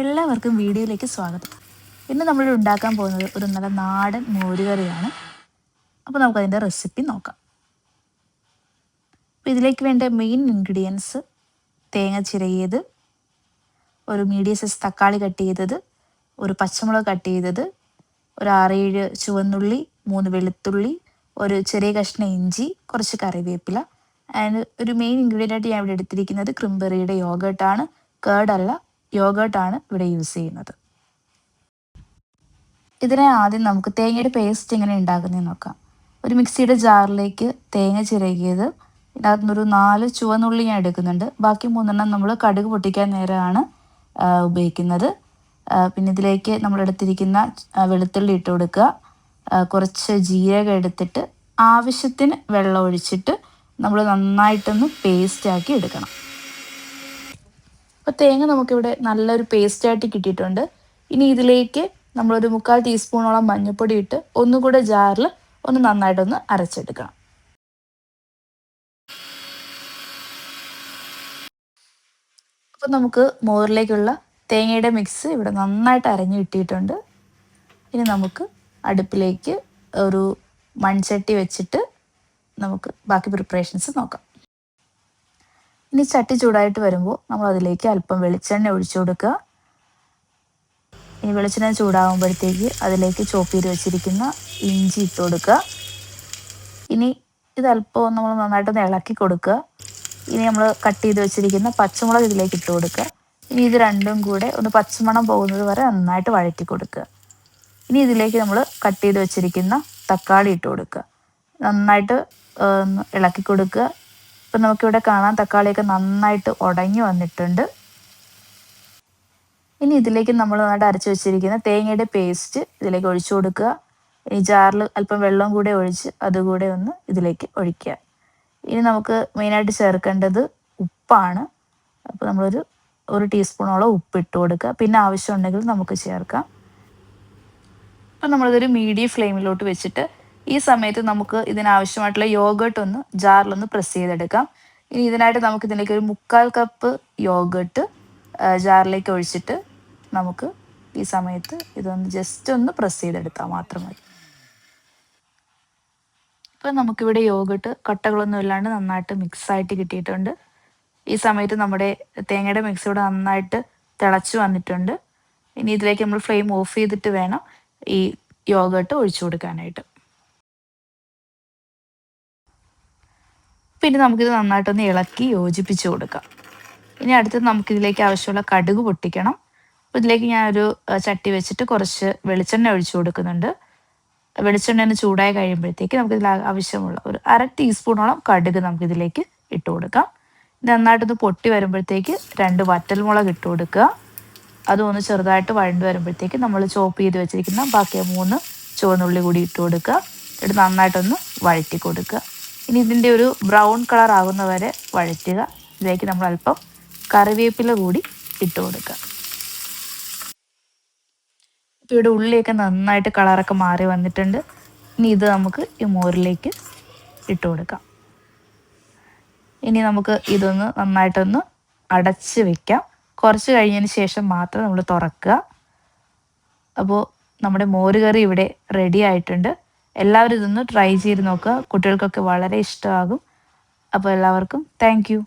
എല്ലാവർക്കും വീഡിയോയിലേക്ക് സ്വാഗതം. ഇന്ന് നമ്മൾ ഉണ്ടാക്കാൻ പോകുന്നത് ഒരു നല്ല നാടൻ മോരുകറിയാണ്. അപ്പോൾ നമുക്കതിൻ്റെ റെസിപ്പി നോക്കാം. അപ്പോൾ ഇതിലേക്ക് വേണ്ട മെയിൻ ഇൻഗ്രീഡിയൻസ് തേങ്ങ ചിരകിയത്, ഒരു മീഡിയം സൈസ് തക്കാളി കട്ട് ചെയ്തത്, ഒരു പച്ചമുളക് കട്ട് ചെയ്തത്, ഒരു 6-7 ചുവന്നുള്ളി, 3 വെളുത്തുള്ളി, ഒരു ചെറിയ കഷ്ണം ഇഞ്ചി, കുറച്ച് കറിവേപ്പില. ആൻഡ് ഒരു മെയിൻ ഇൻഗ്രീഡിയൻ്റ് ഞാൻ ഇവിടെ എടുത്തിരിക്കുന്നത് ക്രിംബെറിയുടെ യോഗേർട്ടാണ്. കേർഡല്ല, യോഗേർട്ടാണ് ഇവിടെ യൂസ് ചെയ്യുന്നത്. ഇതിനെ ആദ്യം നമുക്ക് തേങ്ങയുടെ പേസ്റ്റ് എങ്ങനെ ഉണ്ടാക്കുന്നതെന്ന് നോക്കാം. ഒരു മിക്സിയുടെ ജാറിലേക്ക് തേങ്ങ ചിരകിയത്, ഇതിനകത്തുനിന്നൊരു 4 ചുവന്നുള്ളി ഞാൻ എടുക്കുന്നുണ്ട്. ബാക്കി 3 നമ്മൾ കടുക് പൊട്ടിക്കാൻ നേരമാണ് ഉപയോഗിക്കുന്നത്. പിന്നെ ഇതിലേക്ക് നമ്മൾ എടുത്തിരിക്കുന്ന വെളുത്തുള്ളി ഇട്ട് കൊടുക്കുക. കുറച്ച് ജീരകം എടുത്തിട്ട് ആവശ്യത്തിന് വെള്ളം ഒഴിച്ചിട്ട് നമ്മൾ നന്നായിട്ടൊന്ന് പേസ്റ്റാക്കി എടുക്കണം. അപ്പോൾ തേങ്ങ നമുക്കിവിടെ നല്ലൊരു പേസ്റ്റായിട്ട് കിട്ടിയിട്ടുണ്ട്. ഇനി ഇതിലേക്ക് നമ്മളൊരു 3/4 ടീസ്പൂണോളം മഞ്ഞൾപ്പൊടി ഇട്ട് ഒന്നുകൂടെ ജാറിൽ ഒന്ന് നന്നായിട്ടൊന്ന് അരച്ചെടുക്കണം. അപ്പോൾ നമുക്ക് മോരിലേക്കുള്ള തേങ്ങയുടെ മിക്സ് ഇവിടെ നന്നായിട്ട് അരഞ്ഞു കിട്ടിയിട്ടുണ്ട്. ഇനി നമുക്ക് അടുപ്പിലേക്ക് ഒരു മൺചട്ടി വെച്ചിട്ട് നമുക്ക് ബാക്കി പ്രിപ്പറേഷൻസ് നോക്കാം. ഇനി ചട്ടി ചൂടായിട്ട് വരുമ്പോൾ നമ്മൾ അതിലേക്ക് അല്പം വെളിച്ചെണ്ണ ഒഴിച്ചു കൊടുക്കുക. ഇനി വെളിച്ചെണ്ണ ചൂടാകുമ്പോഴത്തേക്ക് അതിലേക്ക് ചോപ്പ് ചെയ്ത് വെച്ചിരിക്കുന്ന ഇഞ്ചി ഇട്ട് കൊടുക്കുക. ഇനി ഇത് അല്പം നമ്മൾ നന്നായിട്ടൊന്ന് ഇളക്കി കൊടുക്കുക. ഇനി നമ്മൾ കട്ട് ചെയ്ത് വെച്ചിരിക്കുന്ന പച്ചമുളക് ഇതിലേക്ക് ഇട്ട് കൊടുക്കുക. ഇനി ഇത് രണ്ടും കൂടെ ഒന്ന് പച്ചമണം പോകുന്നത് വരെ നന്നായിട്ട് വഴറ്റി കൊടുക്കുക. ഇനി ഇതിലേക്ക് നമ്മൾ കട്ട് ചെയ്ത് വെച്ചിരിക്കുന്ന തക്കാളി ഇട്ട് കൊടുക്കുക. നന്നായിട്ട് ഒന്ന് ഇളക്കി കൊടുക്കുക. ഇപ്പം നമുക്കിവിടെ കാണാം തക്കാളിയൊക്കെ നന്നായിട്ട് ഉടഞ്ഞു വന്നിട്ടുണ്ട്. ഇനി ഇതിലേക്ക് നമ്മൾ നന്നായിട്ട് അരച്ച് വെച്ചിരിക്കുന്ന തേങ്ങയുടെ പേസ്റ്റ് ഇതിലേക്ക് ഒഴിച്ചു കൊടുക്കുക. ഇനി ജാറിൽ അല്പം വെള്ളം കൂടെ ഒഴിച്ച് അതുകൂടെ ഒന്ന് ഇതിലേക്ക് ഒഴിക്കുക. ഇനി നമുക്ക് മെയിനായിട്ട് ചേർക്കേണ്ടത് ഉപ്പാണ്. അപ്പോൾ നമ്മളൊരു 1 ടീസ്പൂണോളം ഉപ്പ് ഇട്ട് കൊടുക്കുക. പിന്നെ ആവശ്യമുണ്ടെങ്കിൽ നമുക്ക് ചേർക്കാം. അപ്പം നമ്മളിതൊരു മീഡിയം ഫ്ലെയിമിലോട്ട് വെച്ചിട്ട് ഈ സമയത്ത് നമുക്ക് ഇതിനാവശ്യമായിട്ടുള്ള യോഗേർട്ട് ഒന്ന് ജാറിലൊന്ന് പ്രസ് ചെയ്തെടുക്കാം. ഇനി ഇതിനായിട്ട് നമുക്ക് ഇതിലേക്ക് ഒരു 3/4 കപ്പ് യോഗേർട്ട് ജാറിലേക്ക് ഒഴിച്ചിട്ട് നമുക്ക് ഈ സമയത്ത് ഇതൊന്ന് ജസ്റ്റ് ഒന്ന് പ്രസ് ചെയ്തെടുത്താൽ മാത്രം മതി. ഇപ്പം നമുക്കിവിടെ യോഗേർട്ട് കട്ടകളൊന്നും ഇല്ലാണ്ട് നന്നായിട്ട് മിക്സായിട്ട് കിട്ടിയിട്ടുണ്ട്. ഈ സമയത്ത് നമ്മുടെ തേങ്ങയുടെ മിക്സ് ഇവിടെ നന്നായിട്ട് തിളച്ച് വന്നിട്ടുണ്ട്. ഇനി ഇതിലേക്ക് നമ്മൾ ഫ്ലെയിം ഓഫ് ചെയ്തിട്ട് വേണം ഈ യോഗേർട്ട് ഒഴിച്ചു കൊടുക്കാനായിട്ട്. പിന്നെ നമുക്കിത് നന്നായിട്ടൊന്ന് ഇളക്കി യോജിപ്പിച്ച് കൊടുക്കാം. ഇനി അടുത്തത് നമുക്കിതിലേക്ക് ആവശ്യമുള്ള കടുക് പൊട്ടിക്കണം. അപ്പോൾ ഇതിലേക്ക് ഞാനൊരു ചട്ടി വെച്ചിട്ട് കുറച്ച് വെളിച്ചെണ്ണ ഒഴിച്ചു കൊടുക്കുന്നുണ്ട്. വെളിച്ചെണ്ണ ഒന്ന് ചൂടായി കഴിയുമ്പോഴത്തേക്ക് നമുക്കിതിൽ ആവശ്യമുള്ള ഒരു 1/2 ടീസ്പൂണോളം കടുക് നമുക്കിതിലേക്ക് ഇട്ട് കൊടുക്കാം. നന്നായിട്ടൊന്ന് പൊട്ടി വരുമ്പോഴത്തേക്ക് 2 വറ്റൽമുളക് ഇട്ട് കൊടുക്കുക. അതും ഒന്ന് ചെറുതായിട്ട് വഴണ്ട് വരുമ്പോഴത്തേക്ക് നമ്മൾ ചോപ്പ് ചെയ്ത് വെച്ചിരിക്കുന്ന ബാക്കി 3 ചുവന്നുള്ളി കൂടി ഇട്ട് കൊടുക്കുക. എന്നിട്ട് നന്നായിട്ടൊന്ന് വഴറ്റി കൊടുക്കുക. ഇനി ഇതിൻ്റെ ഒരു ബ്രൗൺ കളർ ആകുന്ന വരെ വഴറ്റുക. ഇതിലേക്ക് നമ്മൾ അല്പം കറിവേപ്പില കൂടി ഇട്ട് കൊടുക്കുക. ഇപ്പോൾ ഇവിടെ ഉള്ളിയൊക്കെ നന്നായിട്ട് കളറൊക്കെ മാറി വന്നിട്ടുണ്ട്. ഇനി ഇത് നമുക്ക് ഈ മോരിലേക്ക് ഇട്ട് കൊടുക്കാം. ഇനി നമുക്ക് ഇതൊന്ന് നന്നായിട്ടൊന്ന് അടച്ച് വെക്കാം. കുറച്ച് കഴിഞ്ഞതിന് ശേഷം മാത്രം നമ്മൾ തുറക്കുക. അപ്പോൾ നമ്മുടെ മോരുകറി ഇവിടെ റെഡി ആയിട്ടുണ്ട്. എല്ലാവരും ഇതൊന്ന് ട്രൈ ചെയ്ത് നോക്കുക. കുട്ടികൾക്കൊക്കെ വളരെ ഇഷ്ടമാകും. അപ്പോൾ എല്ലാവർക്കും താങ്ക് യു.